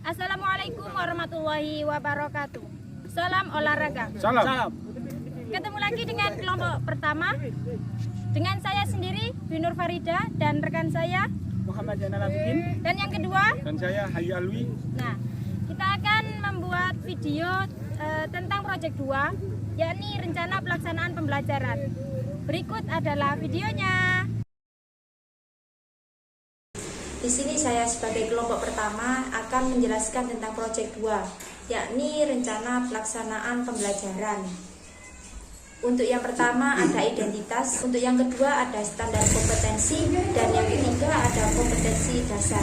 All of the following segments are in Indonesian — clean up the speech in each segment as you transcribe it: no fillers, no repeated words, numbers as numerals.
Assalamualaikum warahmatullahi wabarakatuh. Salam olahraga. Salam. Ketemu lagi dengan kelompok pertama. Dengan saya sendiri, Binur Farida, dan rekan saya Muhammad Janalabuddin. Dan yang kedua, Dan saya Hayu Alwi. Nah, kita akan membuat video tentang proyek 2, yakni rencana pelaksanaan pembelajaran. Berikut adalah videonya. Di sini saya sebagai kelompok pertama akan menjelaskan tentang proyek 2, yakni rencana pelaksanaan pembelajaran. Untuk yang pertama ada identitas, untuk yang kedua ada standar kompetensi, dan yang ketiga ada kompetensi dasar.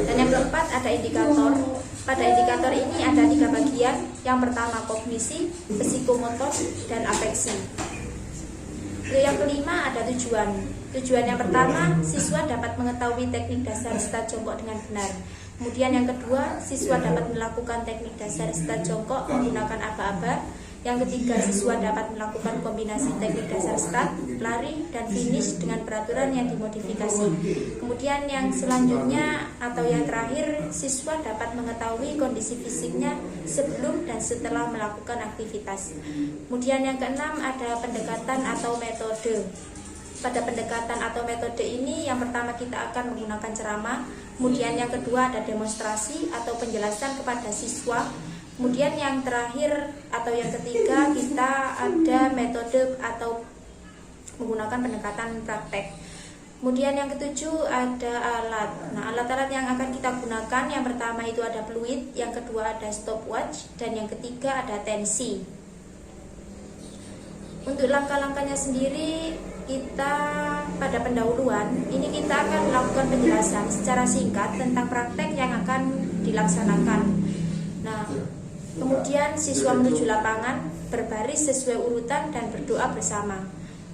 Dan yang keempat ada indikator. Pada indikator ini ada 3 bagian. Yang pertama kognisi, psikomotor, dan afeksi. Untuk yang kelima ada tujuan. Tujuan yang pertama, siswa dapat mengetahui teknik dasar start jongkok dengan benar. Kemudian yang kedua, siswa dapat melakukan teknik dasar start jongkok menggunakan aba-aba. Yang ketiga, siswa dapat melakukan kombinasi teknik dasar start, lari, dan finish dengan peraturan yang dimodifikasi. Kemudian yang selanjutnya atau yang terakhir, siswa dapat mengetahui kondisi fisiknya sebelum dan setelah melakukan aktivitas. Kemudian yang keenam ada pendekatan atau metode. Pada pendekatan atau metode ini, yang pertama kita akan menggunakan ceramah. Kemudian yang kedua ada demonstrasi atau penjelasan kepada siswa. Kemudian yang terakhir atau yang ketiga kita ada metode atau menggunakan pendekatan praktek. Kemudian yang ketujuh ada alat. Nah, alat-alat yang akan kita gunakan yang pertama itu ada fluid, yang kedua ada stopwatch, dan yang ketiga ada tensi. Untuk langkah-langkahnya sendiri, kita pada pendahuluan ini kita akan melakukan penjelasan secara singkat tentang praktek yang akan dilaksanakan. Nah, kemudian siswa menuju lapangan, berbaris sesuai urutan dan berdoa bersama.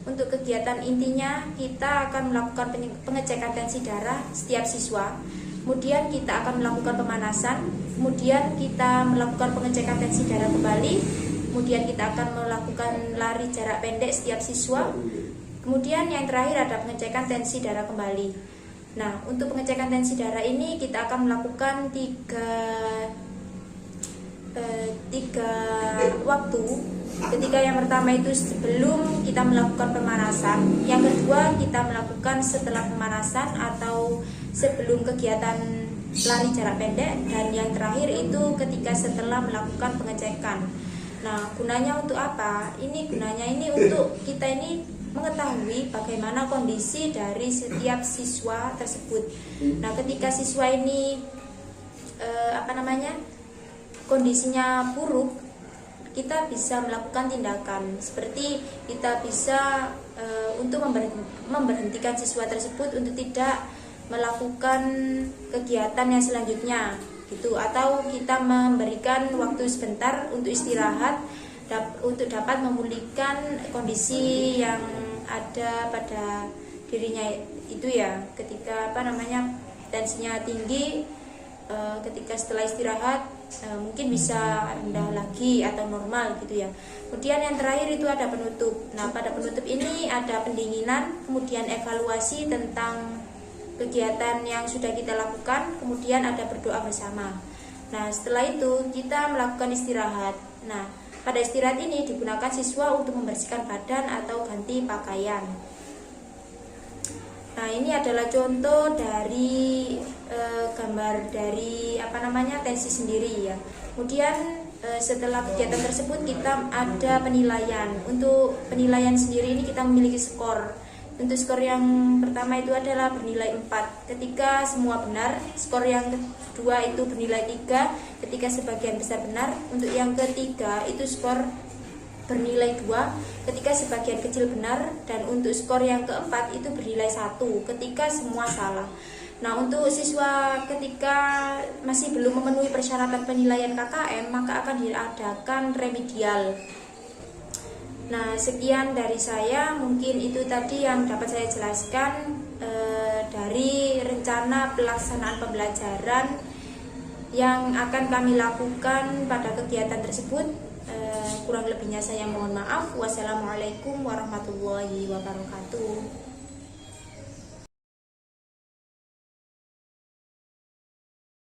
Untuk kegiatan intinya kita akan melakukan pengecekan tensi darah setiap siswa. Kemudian kita akan melakukan pemanasan. Kemudian kita melakukan pengecekan tensi darah kembali. Kemudian kita akan melakukan lari jarak pendek setiap siswa. Kemudian yang terakhir ada pengecekan tensi darah kembali. Nah, untuk pengecekan tensi darah ini kita akan melakukan tiga waktu. Ketika yang pertama itu sebelum kita melakukan pemanasan, yang kedua kita melakukan setelah pemanasan atau sebelum kegiatan lari jarak pendek, dan yang terakhir itu ketika setelah melakukan pengecekan. Nah, gunanya untuk apa? Gunanya ini untuk kita ini mengetahui bagaimana kondisi dari setiap siswa tersebut. Nah, ketika siswa ini kondisinya buruk, kita bisa melakukan tindakan seperti kita bisa untuk memberhentikan siswa tersebut untuk tidak melakukan kegiatan yang selanjutnya gitu, atau kita memberikan waktu sebentar untuk istirahat untuk dapat memulihkan kondisi yang ada pada dirinya itu ya, ketika tensinya tinggi, ketika setelah istirahat mungkin bisa rendah lagi atau normal gitu ya. Kemudian yang terakhir itu ada penutup. Nah, pada penutup ini ada pendinginan, kemudian evaluasi tentang kegiatan yang sudah kita lakukan, kemudian ada berdoa bersama. Nah, setelah itu kita melakukan istirahat. Nah, pada istirahat ini digunakan siswa untuk membersihkan badan atau ganti pakaian. Nah, ini adalah contoh dari gambar dari tensi sendiri ya. Kemudian setelah kegiatan tersebut kita ada penilaian. Untuk penilaian sendiri ini kita memiliki skor. Untuk skor yang pertama itu adalah bernilai 4 ketika semua benar. Skor yang kedua itu bernilai 3 ketika sebagian besar benar. Untuk yang ketiga itu skor bernilai 2 ketika sebagian kecil benar. Dan untuk skor yang keempat itu bernilai 1 ketika semua salah. Nah, untuk siswa ketika masih belum memenuhi persyaratan penilaian KKM, maka akan diadakan remedial. Nah, sekian dari saya, mungkin itu tadi yang dapat saya jelaskan dari rencana pelaksanaan pembelajaran yang akan kami lakukan pada kegiatan tersebut. Kurang lebihnya saya mohon maaf. Wassalamualaikum warahmatullahi wabarakatuh.